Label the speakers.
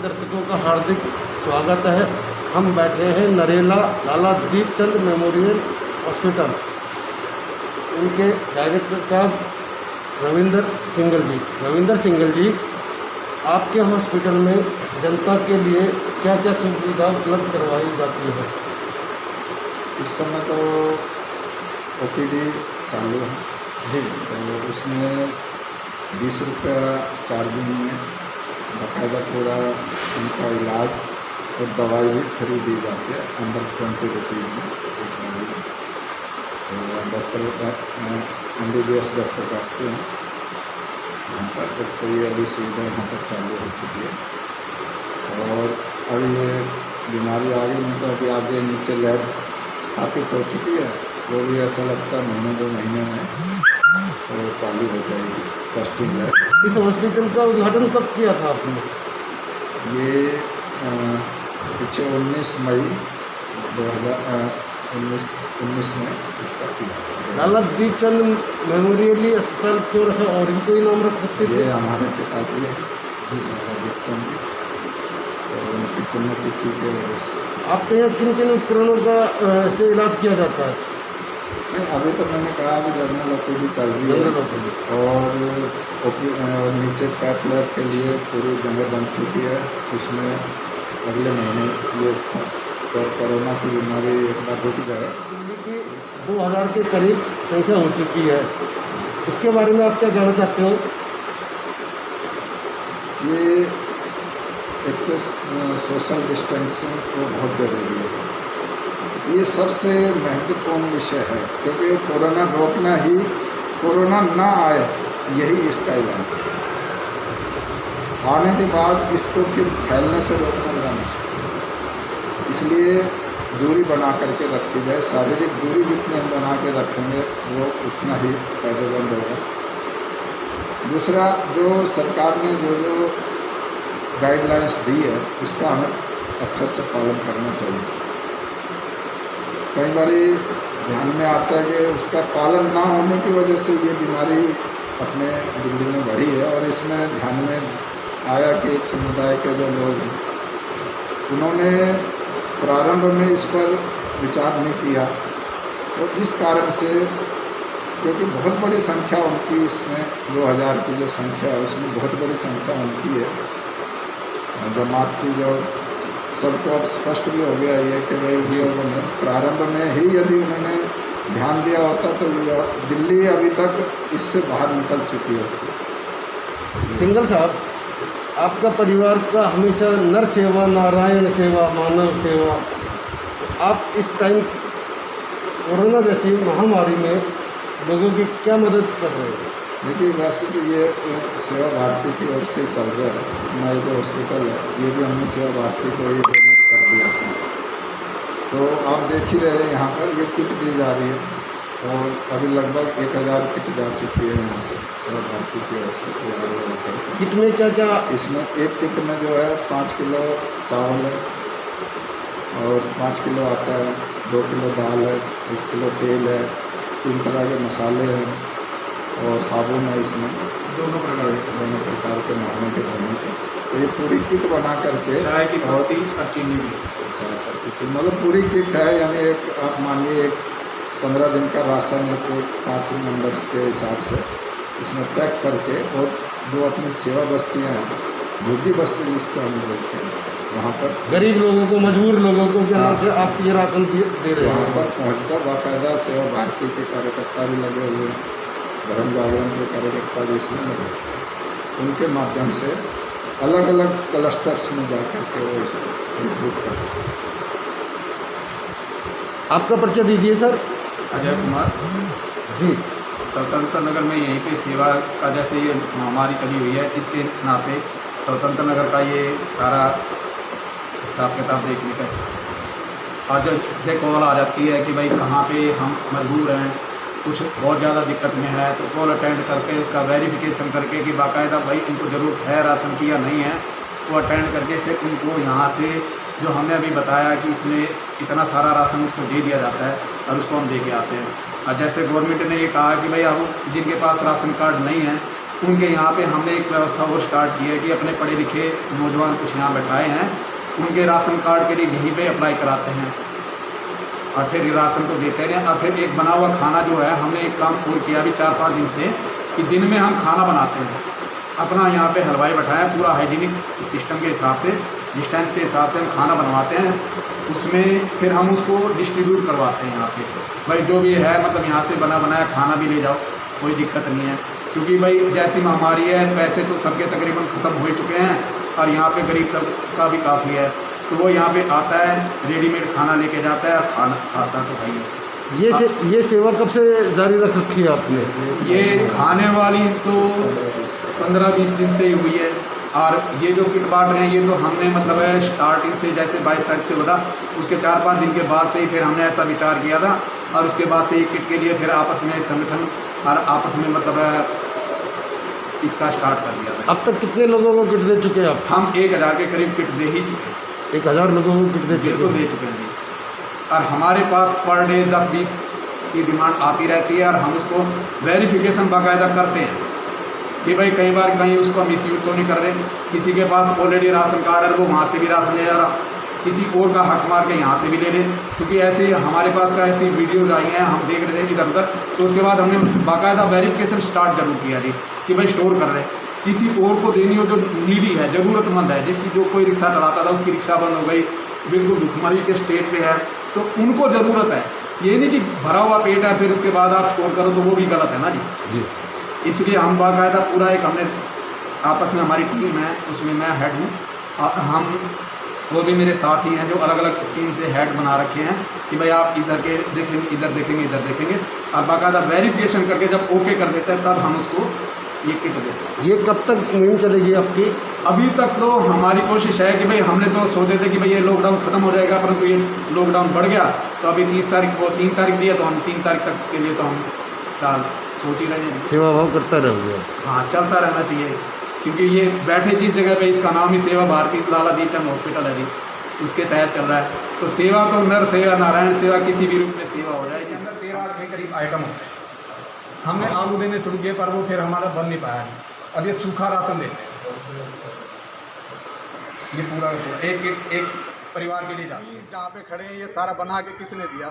Speaker 1: दर्शकों का हार्दिक स्वागत है। हम बैठे हैं नरेला लाला दीपचंद मेमोरियल हॉस्पिटल। उनके डायरेक्टर साहब रविंदर सिंगल जी, आपके हॉस्पिटल में जनता के लिए क्या क्या सुविधा उपलब्ध करवाई जाती है?
Speaker 2: इस समय तो ओपीडी चालू है
Speaker 1: जी,
Speaker 2: तो उसमें 20 रुपया चार्जिंग में बाकायदा पूरा उनका इलाज और दवाई भी फ्री दी जाती है अंडर 20 रुपीज़ में एक दवाई। तो डॉक्टर MBBS डॉक्टर बैठते हैं यहाँ पर, तो ये अभी सुविधा यहाँ पर चालू हो चुकी है। और अभी ये बीमारी आ गई नहीं तो अभी आगे नीचे लैब स्थापित हो चुकी है, वो भी ऐसा लगता है महीने 2 महीने में तो चालू हो जाएगी टेस्टिंग लैब।
Speaker 1: इस हॉस्पिटल का उद्घाटन कब किया था आपने?
Speaker 2: ये पीछे 19 मई 2019 में इसका किया।
Speaker 1: लाला दीपचंद मेमोरियल अस्पताल क्यों रखा और इनको ही नाम रख सकते थे?
Speaker 2: ये हमारे पिताजी है लाला दीपचंद जी, तो उनकी पुण्यतिथि के वजह से।
Speaker 1: आपके यहाँ किन किन उपकरणों का से इलाज किया जाता है?
Speaker 2: अभी तो मैंने कहा कि जनरल ओपीडी चल रही है और नीचे पैथ लैब के लिए पूरी जगह बन चुकी है। उसमें अगले महीने ये कोरोना की बीमारी एक बार रुक जाए।
Speaker 1: दिल्ली की 2000 के करीब संख्या हो चुकी है, इसके बारे में आप क्या जानना चाहते हो?
Speaker 2: ये एक तो सोशल डिस्टेंसिंग तो बहुत ज़रूरी है, ये सबसे महत्वपूर्ण विषय है, क्योंकि कोरोना रोकना ही, कोरोना ना आए यही इसका इलाज है। आने के बाद इसको फिर फैलने से रोकना बड़ा मुश्किल है, इसलिए दूरी बना करके रखी जाए। शारीरिक दूरी जितनी हम बना के रखेंगे वो उतना ही फायदेमंद होगा। दूसरा, जो सरकार ने जो गाइडलाइंस दी है उसका हमें अक्सर से पालन करना चाहिए। कई बार ध्यान में आता है कि उसका पालन ना होने की वजह से ये बीमारी अपने दिल्ली में बढ़ी है। और इसमें ध्यान में आया कि एक समुदाय के जो लोग हैं उन्होंने प्रारंभ में इस पर विचार नहीं किया, तो इस कारण से, क्योंकि बहुत बड़ी संख्या उनकी इसमें 2000 की जो संख्या है उसमें बहुत बड़ी संख्या उनकी है। जमात की जो सबको अब स्पष्ट भी हो गया ये कि भाई उद्योगों ने प्रारंभ में ही यदि उन्होंने ध्यान दिया होता तो दिल्ली अभी तक इससे बाहर निकल चुकी होती।
Speaker 1: सिंगल साहब, आपका परिवार का हमेशा नर सेवा, नारायण सेवा, मानव सेवा, आप इस टाइम कोरोना जैसी महामारी में लोगों की क्या मदद कर रहे हैं?
Speaker 2: देखिए, वैसे तो ये सेवा भारती की ओर से चल रहा है। हमारे जो हॉस्पिटल है ये भी हमने सेवा भारती को ही डोनेट कर दिया था। तो आप देख ही रहे हैं यहाँ पर ये किट दी जा रही है और अभी लगभग 1000 किट जा चुकी है यहाँ से सेवा भारती की ओर से।
Speaker 1: किट में क्या क्या? इसमें
Speaker 2: एक किट में जो है 5 किलो चावल है और 5 किलो आटा है, 2 किलो दाल है, 1 किलो तेल है, 3 तरह के मसाले हैं और साबुन है। इसमें दोनों प्रकार के नहाने के धोने के। तो ये पूरी किट बना करके,
Speaker 3: चाय की पत्ती और चीनी भी,
Speaker 2: मतलब पूरी किट है। यानी एक आप मानिए 15 दिन का राशन है, तो 5 मेंबर्स के हिसाब से इसमें पैक करके, और जो अपनी सेवा बस्तियाँ हैं, झुग्गी बस्ती जिसको हम बोलते हैं, वहाँ पर
Speaker 1: गरीब लोगों को, मजबूर लोगों को के नाम से आप ये राशन दे रहे हैं।
Speaker 2: वहाँ पर पहुँचता बाकायदा सेवा भारती के कार्यकर्ता भी लगे हुए हैं, धर्म जागरण के कार्यकर्ता भी इसमें लगे, उनके माध्यम से अलग अलग क्लस्टर्स में जाकर के वो इसको वितरित करते हैं।
Speaker 1: आपका परिचय दीजिए सर।
Speaker 3: अजय कुमार
Speaker 1: जी,
Speaker 3: स्वतंत्र नगर में यहीं पे सेवा का, जैसे ये महामारी चली हुई है, इसके नाते स्वतंत्र नगर का ये सारा हिसाब किताब देखने का। और जब कॉल आ जाती है कि भाई कहाँ पे हम मजबूर हैं, कुछ बहुत ज़्यादा दिक्कत में है, तो कॉल अटेंड करके उसका वेरिफिकेशन करके कि बाकायदा भाई इनको ज़रूरत है राशन की या नहीं है, वो अटेंड करके फिर उनको यहाँ से जो हमने अभी बताया कि इसमें इतना सारा राशन उसको दे दिया जाता है और उसको हम दे के आते हैं। और जैसे गवर्नमेंट ने ये कहा कि भाई अब जिनके पास राशन कार्ड नहीं है उनके यहाँ पे हमने एक व्यवस्था वो स्टार्ट की है कि अपने पढ़े लिखे नौजवान कुछ यहाँ बैठाए हैं, उनके राशन कार्ड के लिए यहीं पे अप्लाई कराते हैं और फिर राशन को देते हैं। और फिर एक बना हुआ खाना जो है, हमने एक काम और किया अभी 4-5 दिन से कि दिन में हम खाना बनाते हैं, अपना यहाँ पे हलवाई बैठाया, पूरा हाइजीनिक सिस्टम के हिसाब से, डिस्टेंस के हिसाब से हम खाना बनवाते हैं, उसमें फिर हम उसको डिस्ट्रीब्यूट करवाते हैं यहाँ पे। भाई जो भी है मतलब यहाँ से बना बनाया खाना भी ले जाओ, कोई दिक्कत नहीं है, क्योंकि भाई जैसी महामारी है पैसे तो सबके तकरीबन ख़त्म हो चुके हैं और यहाँ पे गरीब तबका का भी काफ़ी है, तो वो यहाँ पे आता है, रेडीमेड खाना लेके जाता है और खाना खाता तो भाई है।
Speaker 1: ये सेवा कब से जारी रख रखी है आपने?
Speaker 3: ये खाने वाली तो 15-20 दिन से ही हुई है, और ये जो किट बांट रहे हैं ये तो हमने मतलब है स्टार्टिंग से, जैसे 22 तारीख से हुआ उसके 4-5 दिन के बाद से ही फिर हमने ऐसा विचार किया था, और उसके बाद से ये किट के लिए फिर आपस में संगठन और आपस में मतलब है इसका स्टार्ट कर दिया था।
Speaker 1: अब तक कितने लोगों को किट दे चुके हैं आप?
Speaker 3: हम 1000 के करीब किट दे ही चुके हैं।
Speaker 1: 1000 लोगों को किट दे चुके
Speaker 3: बिल्कुल दे चुके हैं, और हमारे पास पर डे 10-20 की डिमांड आती रहती है, और हम उसको वेरिफिकेशन बाकायदा करते हैं कि भाई कई बार कहीं उसको मिसयूज तो नहीं कर रहे, किसी के पास ऑलरेडी राशन कार्ड है वो वहाँ से भी राशन ले जा रहा, किसी और का हक मार के यहाँ से भी ले ले, क्योंकि ऐसे ही हमारे पास का ऐसी वीडियोज आई हैं, हम देख रहे थे इधर उधर, तो उसके बाद हमने बाकायदा वेरिफिकेशन स्टार्ट जरूर किया जी कि भाई स्टोर कर रहे हैं, किसी और को देनी हो जो नीडी है, ज़रूरतमंद है, जिसकी जो कोई रिक्शा चलाता था उसकी रिक्शा बंद हो गई, बिल्कुल भुखमरी के स्टेज पे है, तो उनको ज़रूरत है। ये नहीं कि भरा हुआ पेट है फिर उसके बाद आप स्टोर करो, तो वो भी गलत है ना जी। इसलिए हम बाकायदा पूरा एक हमने आपस में हमारी टीम है, उसमें मैं हेड हूँ और हम वो भी मेरे साथी हैं जो अलग अलग टीम से हेड बना रखे हैं कि भाई आप इधर के देखेंगे, इधर देखेंगे, इधर देखेंगे, और बाकायदा वेरिफिकेशन करके जब ओके कर देते हैं तब हम उसको ये किट देते हैं।
Speaker 1: ये कब तक मुहिम चलेगी आपकी?
Speaker 3: अभी तक तो हमारी कोशिश है कि भाई हमने तो सोचे थे कि भाई ये लॉकडाउन ख़त्म हो जाएगा, परंतु ये लॉकडाउन बढ़ गया, तो अभी 30 तारीख को 3 तारीख दिया, तो हम 3 तारीख तक के लिए तो हम फिलहाल सोच ही रहे हैं।
Speaker 1: सेवा भाव करता रहोगे?
Speaker 3: हाँ, चलता रहना चाहिए, क्योंकि ये बैठे जिस जगह पे, इसका नाम ही सेवा भारती लाला दीपचंद हॉस्पिटल है जी, उसके तहत चल रहा है, तो सेवा तो नर सेवा नारायण सेवा किसी भी रूप में सेवा हो जाएगी। अंदर 13 के करीब आइटम होते हैं, हमने आलू देने शुरू किए पर वो फिर हमारा बन नहीं पाया, और ये सूखा राशन देते हैं, ये पूरा एक परिवार के लिए जाती है। जहाँ पे खड़े हैं ये सारा बना के किसने दिया?